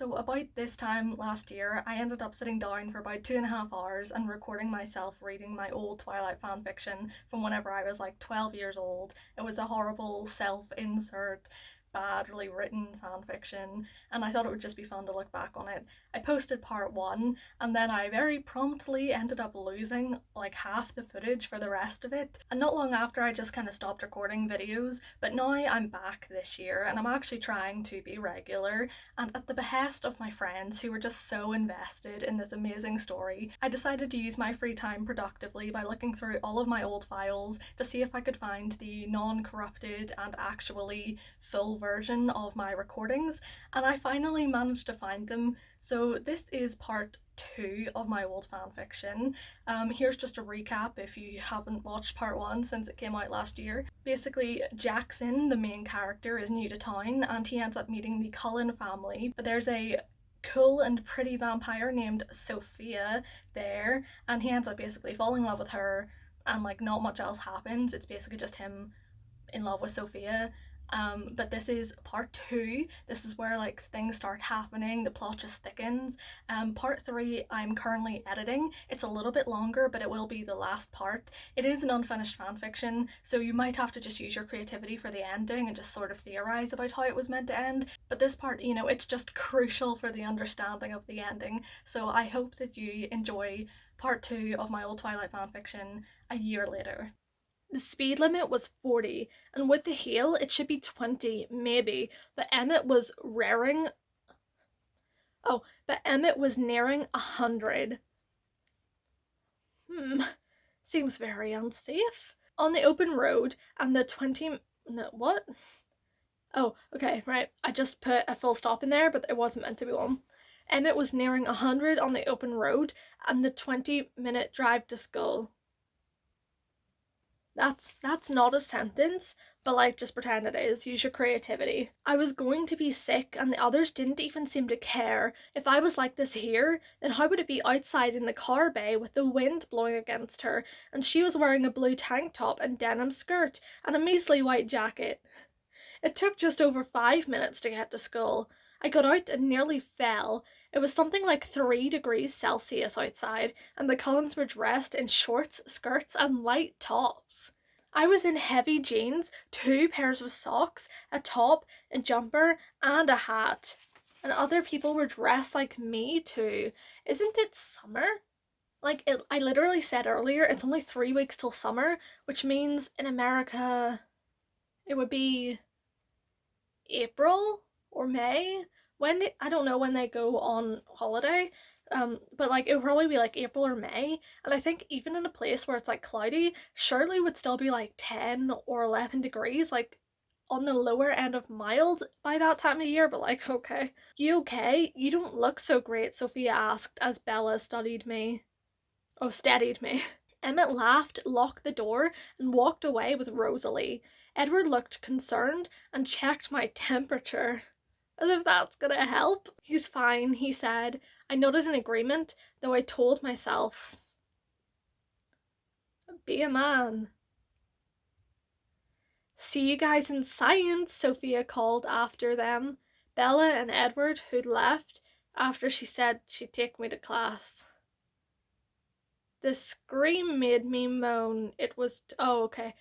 So about this time last year, I ended up sitting down for about 2.5 hours and recording myself reading my old Twilight fanfiction from whenever I was like 12 years old. It was a horrible self-insert, badly written fanfiction, and I thought it would just be fun to look back on it. I posted part one, and then I very promptly ended up losing like half the footage for the rest of it. And not long after, I just kind of stopped recording videos, but now I'm back this year and I'm actually trying to be regular. And at the behest of my friends who were just so invested in this amazing story, I decided to use my free time productively by looking through all of my old files to see if I could find the non-corrupted and actually full version of my recordings, and I finally managed to find them. So this is part two of my old fanfiction. Here's just a recap if you haven't watched part one since it came out last year. Basically, Jackson, the main character, is new to town and he ends up meeting the Cullen family, but there's a cool and pretty vampire named Sophia there, and he ends up basically falling in love with her, and like not much else happens. It's basically just him in love with Sophia. But this is part two. This is where like things start happening, the plot just thickens. Part three I'm currently editing. It's a little bit longer, but it will be the last part. It is an unfinished fanfiction, so you might have to just use your creativity for the ending and just sort of theorize about how it was meant to end. But this part, you know, it's just crucial for the understanding of the ending. So I hope that you enjoy part two of my old Twilight fanfiction a year later. The speed limit was 40, and with the hail, it should be 20, maybe, but Emmett was raring. Oh, but Emmett was nearing 100. Seems very unsafe. On the open road, and the 20. No, what? Oh, okay, right. I just put a full stop in there, but it wasn't meant to be one. Emmett was nearing 100 on the open road, and the 20-minute drive to school. That's not a sentence, but like just pretend it is. Use your creativity. I was going to be sick and the others didn't even seem to care. If I was like this here, then how would it be outside in the car bay with the wind blowing against her and she was wearing a blue tank top and denim skirt and a measly white jacket? It took just over 5 minutes to get to school. I got out and nearly fell. It was something like 3 degrees Celsius outside, and the Cullens were dressed in shorts, skirts, and light tops. I was in heavy jeans, 2 pairs of socks, a top, a jumper, and a hat. And other people were dressed like me too. Isn't it summer? I literally said earlier, it's only 3 weeks till summer, which means in America it would be April or May. I don't know when they go on holiday, but like it would probably be like April or May. And I think even in a place where it's like cloudy, surely would still be like 10 or 11 degrees, like on the lower end of mild by that time of year. But like, okay. You okay? You don't look so great, Sophia asked as Bella steadied me. Emmett laughed, locked the door, and walked away with Rosalie. Edward looked concerned and checked my temperature. As if that's gonna help. He's fine, he said. I nodded in agreement, though I told myself, be a man. See you guys in science, Sophia called after them. Bella and Edward, who'd left after she said she'd take me to class. The scream made me moan. It was, oh, okay.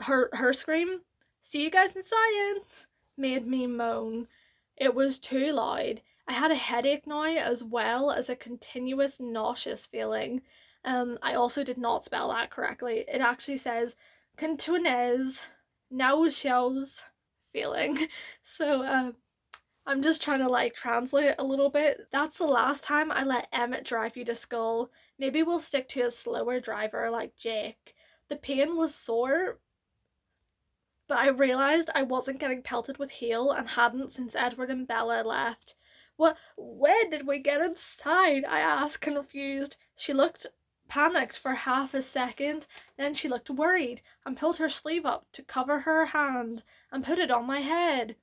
Her scream, see you guys in science, made me moan. It was too loud. I had a headache now as well as a continuous nauseous feeling. I also did not spell that correctly. It actually says continuous nauseous feeling. So I'm just trying to like translate a little bit. That's the last time I let Emmett drive you to school. Maybe we'll stick to a slower driver like Jake. The pain was sore, but I realised I wasn't getting pelted with hail and hadn't since Edward and Bella left. When did we get inside? I asked, confused. She looked panicked for half a second, then she looked worried and pulled her sleeve up to cover her hand and put it on my head.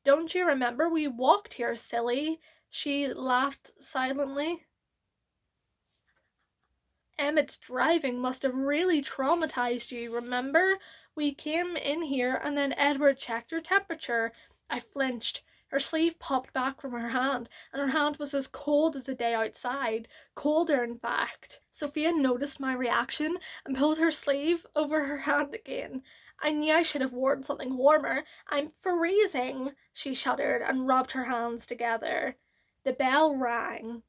Don't you remember we walked here, silly? She laughed silently. Emmett's driving must have really traumatized you, remember? We came in here and then Edward checked your temperature. I flinched. Her sleeve popped back from her hand, and her hand was as cold as the day outside, colder in fact. Sophia noticed my reaction and pulled her sleeve over her hand again. I knew I should have worn something warmer. I'm freezing, she shuddered and rubbed her hands together. The bell rang.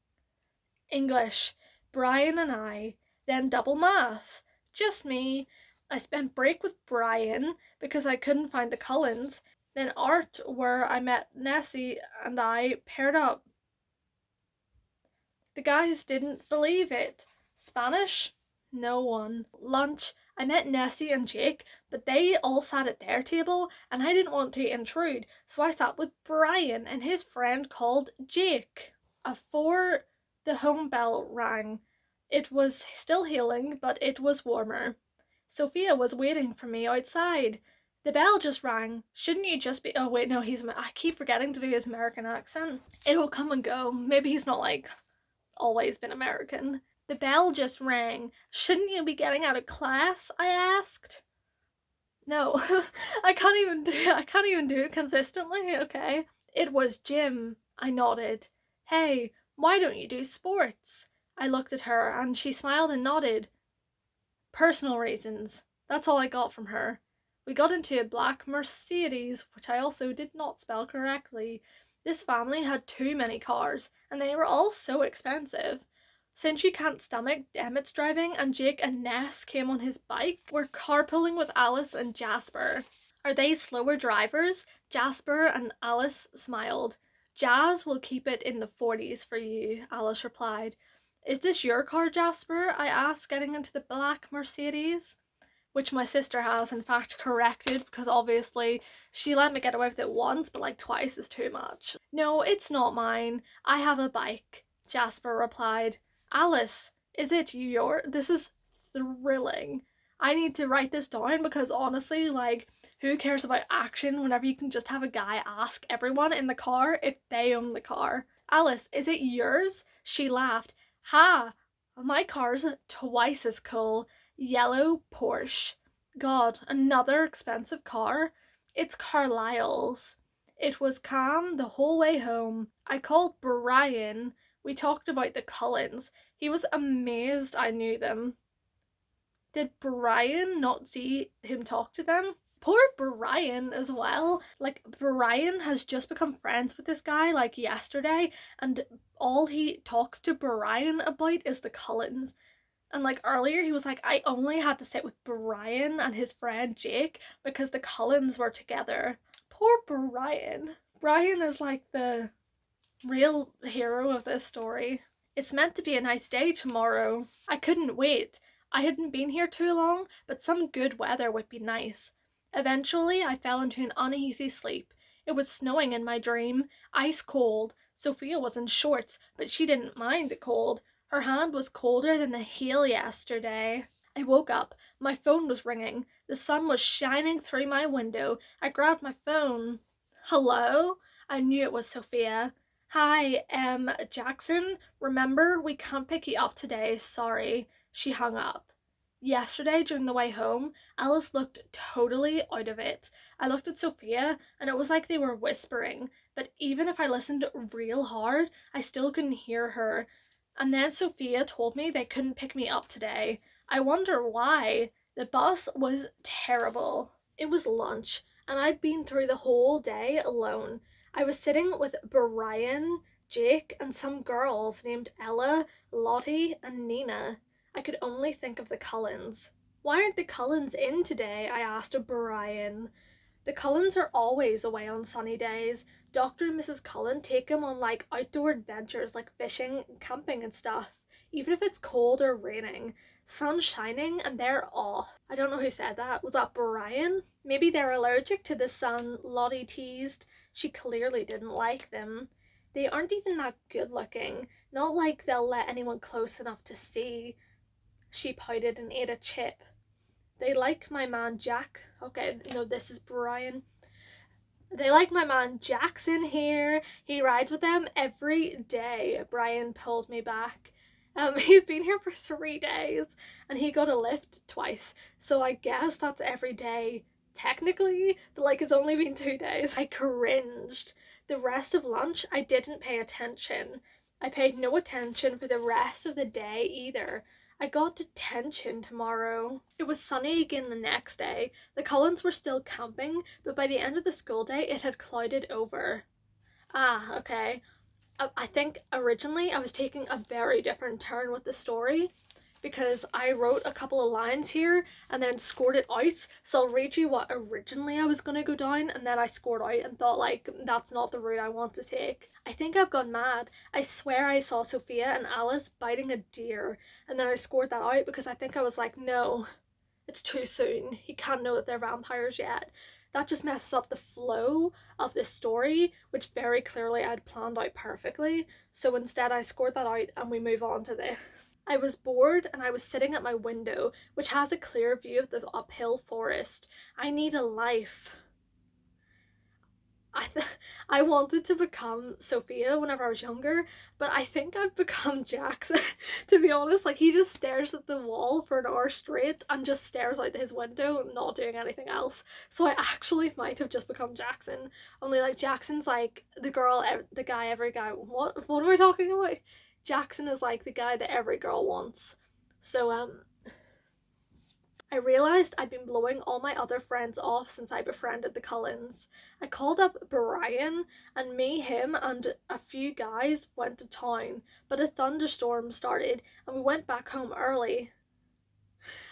English, Brian and I, then double maths. Just me. I spent break with Brian because I couldn't find the Cullens. Then art, where I met Nessie and I paired up. The guys didn't believe it. Spanish? No one. Lunch, I met Nessie and Jake, but they all sat at their table and I didn't want to intrude, so I sat with Brian and his friend called Jake. At 4, the home bell rang. It was still hailing, but it was warmer. Sophia was waiting for me outside. The bell just rang. Shouldn't you just be— oh wait, no, I keep forgetting to do his American accent. It'll come and go. Maybe he's not like always been American. The bell just rang. Shouldn't you be getting out of class? I asked. No, I can't even do it consistently, okay? It was gym. I nodded. Hey, why don't you do sports? I looked at her and she smiled and nodded. Personal reasons. That's all I got from her. We got into a black Mercedes, which I also did not spell correctly. This family had too many cars, and they were all so expensive. Since you can't stomach Emmett's driving and Jake and Ness came on his bike, we're carpooling with Alice and Jasper. Are they slower drivers? Jasper and Alice smiled. Jazz will keep it in the 40s for you, Alice replied. Is this your car, Jasper? I asked, getting into the black Mercedes. Which my sister has in fact corrected, because obviously she let me get away with it once, but like twice is too much. No, it's not mine. I have a bike, Jasper replied. Alice, is it your— this is thrilling. I need to write this down because honestly, like, who cares about action whenever you can just have a guy ask everyone in the car if they own the car. Alice, is it yours? She laughed. Ha! My car's twice as cool. Yellow Porsche. God, another expensive car? It's Carlisle's. It was calm the whole way home. I called Brian. We talked about the Cullens. He was amazed I knew them. Did Brian not see him talk to them? Poor Brian as well. Like, Brian has just become friends with this guy like yesterday, and all he talks to Brian about is the Cullens. And like earlier he was like, I only had to sit with Brian and his friend Jake because the Cullens were together. Poor Brian. Brian is like the real hero of this story. It's meant to be a nice day tomorrow. I couldn't wait. I hadn't been here too long, but some good weather would be nice. Eventually I fell into an uneasy sleep. It was snowing in my dream, ice cold. Sophia was in shorts, but she didn't mind the cold. Her hand was colder than the hail yesterday. I woke up. My phone was ringing. The sun was shining through my window. I grabbed my phone. Hello? I knew it was Sophia. Hi, Jackson. Remember, we can't pick you up today. Sorry. She hung up. Yesterday, during the way home, Alice looked totally out of it. I looked at Sophia, and it was like they were whispering, but even if I listened real hard, I still couldn't hear her. And then Sophia told me they couldn't pick me up today. I wonder why. The bus was terrible. It was lunch, and I'd been through the whole day alone. I was sitting with Brian, Jake, and some girls named Ella, Lottie, and Nina. I could only think of the Cullens. Why aren't the Cullens in today? I asked Brian. The Cullens are always away on sunny days. Dr. and Mrs. Cullen take them on like outdoor adventures like fishing and camping and stuff. Even if it's cold or raining. Sun's shining and they're off. I don't know who said that. Was that Brian? Maybe they're allergic to the sun, Lottie teased. She clearly didn't like them. They aren't even that good looking. Not like they'll let anyone close enough to see. She pouted and ate a chip. They like my man Jack. Okay, no, this is Brian. They like my man Jackson here. He rides with them every day. Brian pulled me back. He's been here for 3 days and he got a lift twice. So I guess that's every day technically, but like it's only been 2 days. I cringed. The rest of lunch, I didn't pay attention. I paid no attention for the rest of the day either. I got detention tomorrow. It was sunny again the next day. The Cullens were still camping, but by the end of the school day, it had clouded over. Ah, okay. I think originally I was taking a very different turn with the story because I wrote a couple of lines here and then scored it out. So I'll read you what originally I was going to go down, and then I scored out and thought, like, that's not the route I want to take. I think I've gone mad. I swear I saw Sophia and Alice biting a deer, and then I scored that out because I think I was like, no, it's too soon. He can't know that they're vampires yet. That just messes up the flow of this story, which very clearly I'd planned out perfectly. So instead I scored that out and we move on to this. I was bored and I was sitting at my window, which has a clear view of the uphill forest. I need a life. I wanted to become Sophia whenever I was younger, but I think I've become Jackson. To be honest, like, he just stares at the wall for an hour straight and just stares out his window, not doing anything else. So I actually might have just become Jackson. Only, like, Jackson's like the girl, the guy, every guy. What am I talking about? Jackson is like the guy that every girl wants. So I realised I'd been blowing all my other friends off since I befriended the Cullens. I called up Brian, and me, him, and a few guys went to town, but a thunderstorm started and we went back home early.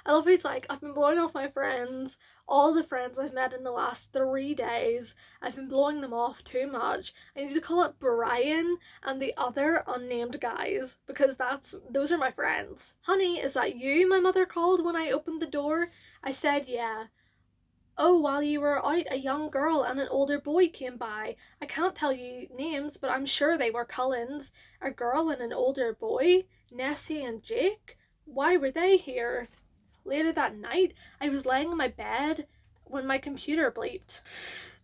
I love he's like, I've been blowing off my friends, all the friends I've met in the last 3 days. I've been blowing them off too much. I need to call up Brian and the other unnamed guys because those are my friends. Honey, is that you? My mother called when I opened the door. I said yeah. Oh, while you were out, a young girl and an older boy came by. I can't tell you names, but I'm sure they were Cullens. A girl and an older boy? Nessie and Jake? Why were they here? Later that night, I was laying in my bed when my computer bleeped.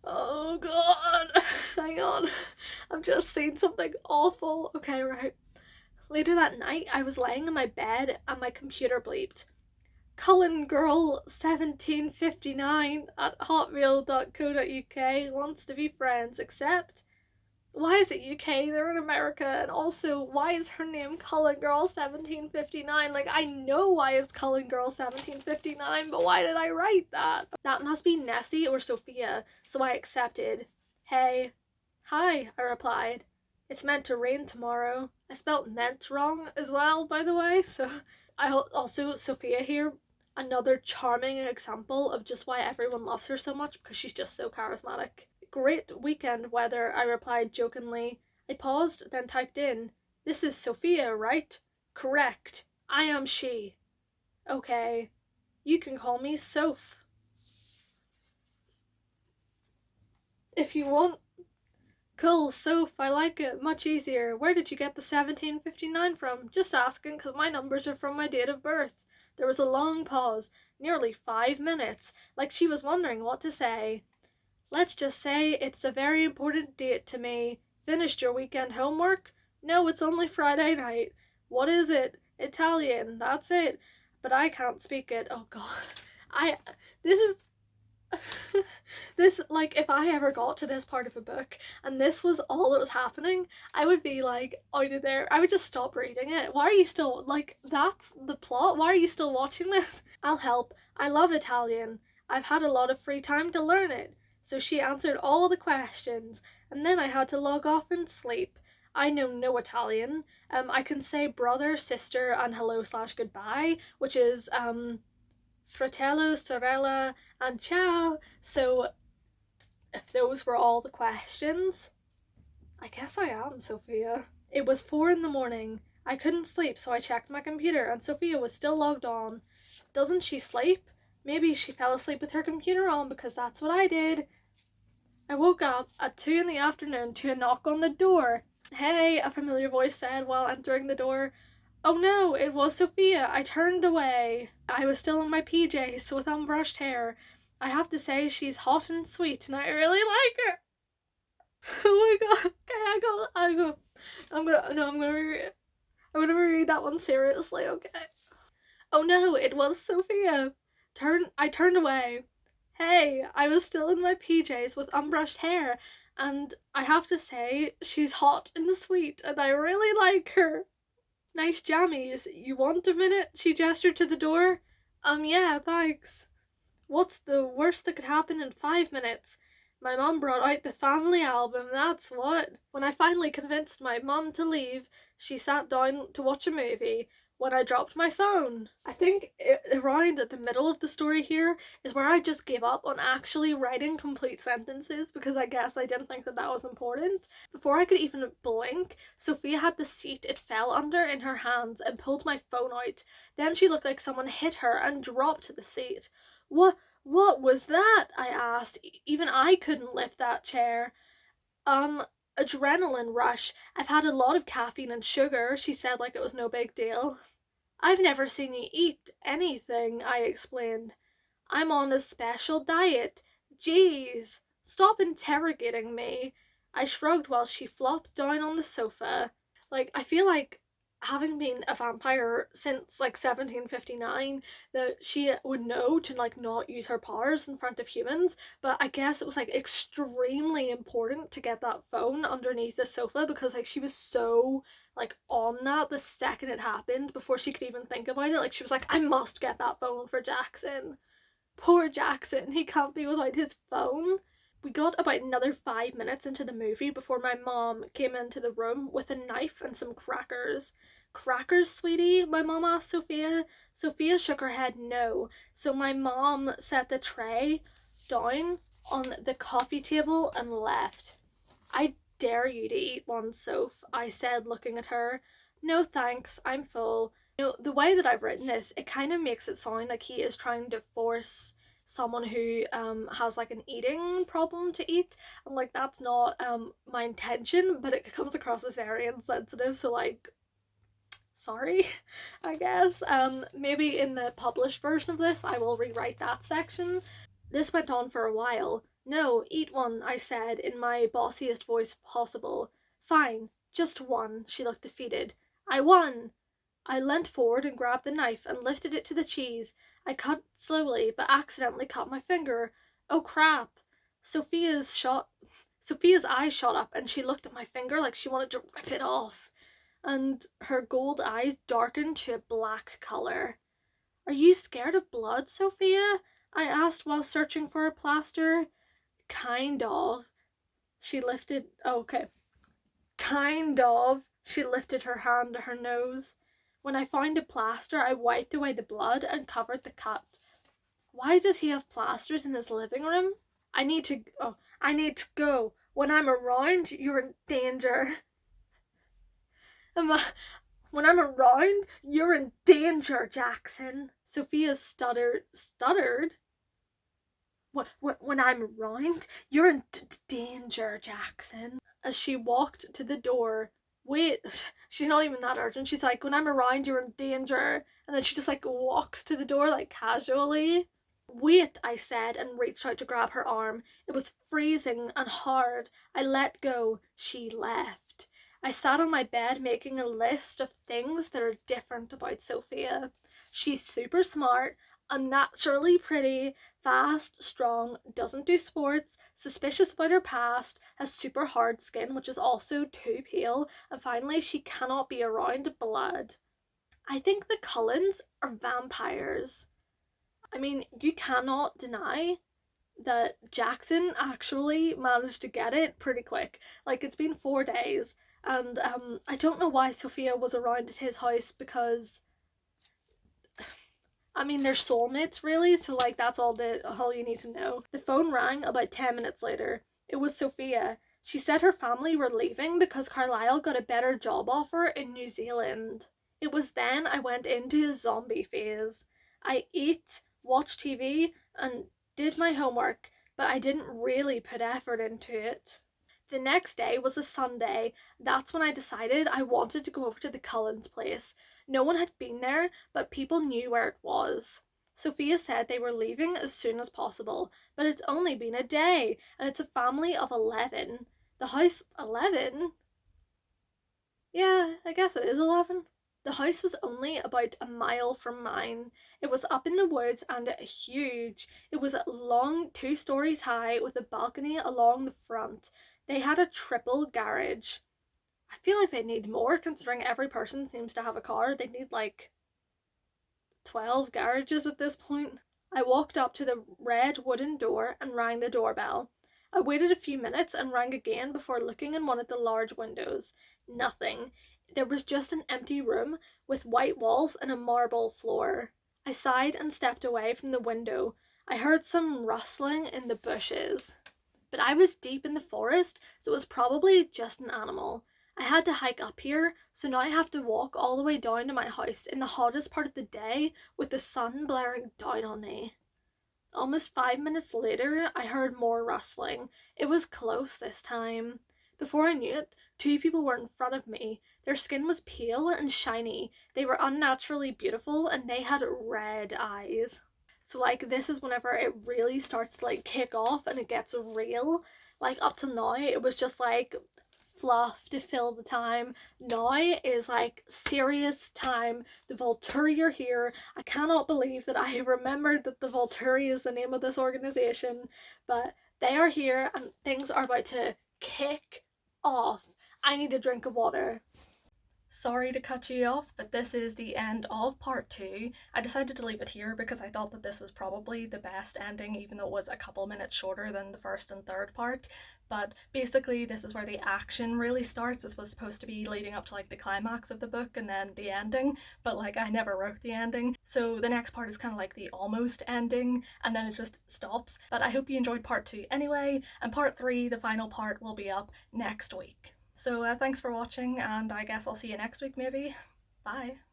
Oh god, hang on. I've just seen something awful. Okay, right. Later that night, I was laying in my bed and my computer bleeped. Cullen Girl 1759 at hotmail.co.uk wants to be friends, except why is it UK? They're in America. And also, why is her name Cullen Girl 1759? Like, I know why it's Cullen Girl 1759, but why did I write that? That must be Nessie or Sophia, so I accepted. Hey. Hi, I replied. It's meant to rain tomorrow. I spelt meant wrong as well, by the way, so I also, Sophia here, another charming example of just why everyone loves her so much, because she's just so charismatic. Great weekend weather, I replied jokingly. I paused, then typed in, this is Sophia, right? Correct. I am she. Okay. You can call me Soph. If you want. Cool, Soph, I like it. Much easier. Where did you get the 1759 from? Just asking, because my numbers are from my date of birth. There was a long pause, nearly 5 minutes, like she was wondering what to say. Let's just say it's a very important date to me. Finished your weekend homework? No, it's only Friday night. What is it? Italian, that's it. But I can't speak it. Oh god. This is this, like, if I ever got to this part of a book and this was all that was happening, I would be like out of there. I would just stop reading it. Why are you still, like, that's the plot? Why are you still watching this? I'll help. I love Italian. I've had a lot of free time to learn it. So she answered all the questions, and then I had to log off and sleep. I know no Italian. I can say brother, sister, and hello/goodbye, which is fratello, sorella, and ciao. So if those were all the questions, I guess I am Sophia. It was 4 in the morning. I couldn't sleep, so I checked my computer, and Sophia was still logged on. Doesn't she sleep? Maybe she fell asleep with her computer on, because that's what I did. I woke up at 2 in the afternoon to a knock on the door. Hey, a familiar voice said while entering the door. Oh no, it was Sophia. I turned away. I was still in my PJs with unbrushed hair. I have to say she's hot and sweet and I really like her. Oh my god. Okay, I'm gonna reread that one seriously, okay? Oh no, it was Sophia. I turned away. Hey, I was still in my PJs with unbrushed hair And I have to say, she's hot and sweet, and I really like her. Nice jammies. You want a minute? She gestured to the door. Yeah, thanks. What's the worst that could happen in 5 minutes? My mum brought out the family album, that's what. When I finally convinced my mum to leave, she sat down to watch a movie when I dropped my phone. I think around the middle of the story here is where I just gave up on actually writing complete sentences because I guess I didn't think that that was important. Before I could even blink, Sophia had the seat it fell under in her hands and pulled my phone out. Then she looked like someone hit her and dropped the seat. What was that? I asked. Even I couldn't lift that chair. Um, Adrenaline rush. I've had a lot of caffeine and sugar, she said like it was no big deal. I've never seen you eat anything, I explained. I'm on a special diet. Jeez, stop interrogating me. I shrugged while she flopped down on the sofa. Like, I feel like having been a vampire since like 1759 that she would know to like not use her powers in front of humans, but I guess it was like extremely important to get that phone underneath the sofa because like she was so like on that the second it happened before she could even think about it. Like she was like, I must get that phone for Jackson. Poor Jackson, he can't be without his phone. We got about another 5 minutes into the movie before my mom came into the room with a knife and some crackers. Crackers, sweetie? My mom asked Sophia. Sophia shook her head no, so my mom set the tray down on the coffee table and left. I dare you to eat one, Soph, I said, looking at her. No thanks, I'm full. You know, the way that I've written this, it kind of makes it sound like he is trying to force someone who has like an eating problem to eat, and like that's not my intention, but it comes across as very insensitive, so like sorry, I guess. Maybe in the published version of this I will rewrite that section. This went on for a while. No, eat one, I said in my bossiest voice possible. Fine, just one, she looked defeated. I won! I leant forward and grabbed the knife and lifted it to the cheese. I cut slowly, but accidentally cut my finger. Oh crap! Sophia's shot Sophia's eyes shot up and she looked at my finger like she wanted to rip it off. And her gold eyes darkened to a black colour. Are you scared of blood, Sophia? I asked while searching for a plaster. Kind of. She lifted. Oh, okay. Kind of. She lifted her hand to her nose. When I found a plaster, I wiped away the blood and covered the cut. Why does he have plasters in his living room? I need to go. When I'm around, you're in danger. Am I, when I'm around, you're in danger, Jackson. Sophia stuttered. When I'm around, you're in danger, Jackson. As she walked to the door. Wait, she's not even that urgent. She's like, when I'm around, you're in danger. And then she just like walks to the door like casually. Wait, I said and reached out to grab her arm. It was freezing and hard. I let go. She left. I sat on my bed making a list of things that are different about Sophia. She's super smart, unnaturally pretty, fast, strong, doesn't do sports, suspicious about her past, has super hard skin, which is also too pale, and finally, she cannot be around blood. I think the Cullens are vampires. I mean, you cannot deny that Jackson actually managed to get it pretty quick. Like, it's been 4 days, and I don't know why Sophia was around at his house because I mean, they're soulmates, really, so like that's all you need to know. The phone rang about 10 minutes later. It was Sophia. She said her family were leaving because Carlisle got a better job offer in New Zealand. It was then I went into a zombie phase. I ate, watched TV, and did my homework, but I didn't really put effort into it. The next day was a Sunday. That's when I decided I wanted to go over to the Cullens' place. No one had been there, but people knew where it was. Sophia said they were leaving as soon as possible, but it's only been a day, and it's a family of 11. The house 11? Yeah, I guess it is 11. The house was only about a mile from mine. It was up in the woods and huge. It was long 2 stories high with a balcony along the front. They had a triple garage. I feel like they need more considering every person seems to have a car. They need like 12 garages at this point. I walked up to the red wooden door and rang the doorbell. I waited a few minutes and rang again before looking in one of the large windows. Nothing. There was just an empty room with white walls and a marble floor. I sighed and stepped away from the window. I heard some rustling in the bushes. But I was deep in the forest, so it was probably just an animal. I had to hike up here, so now I have to walk all the way down to my house in the hottest part of the day with the sun blaring down on me. Almost 5 minutes later, I heard more rustling. It was close this time. Before I knew it, two people were in front of me. Their skin was pale and shiny. They were unnaturally beautiful and they had red eyes. So like this is whenever it really starts to like kick off and it gets real. Like up to now it was just like fluff to fill the time. Now is like serious time. The Volturi are here. I cannot believe that I remembered that the Volturi is the name of this organization, but they are here and things are about to kick off. I need a drink of water. Sorry to cut you off, but this is the end of part two. I decided to leave it here because I thought that this was probably the best ending, even though it was a couple minutes shorter than the first and third part. But basically, this is where the action really starts. This was supposed to be leading up to like the climax of the book and then the ending, but like I never wrote the ending. So the next part is kind of like the almost ending, and then it just stops. But I hope you enjoyed part two anyway, and part three, the final part, will be up next week. So thanks for watching, and I guess I'll see you next week maybe. Bye.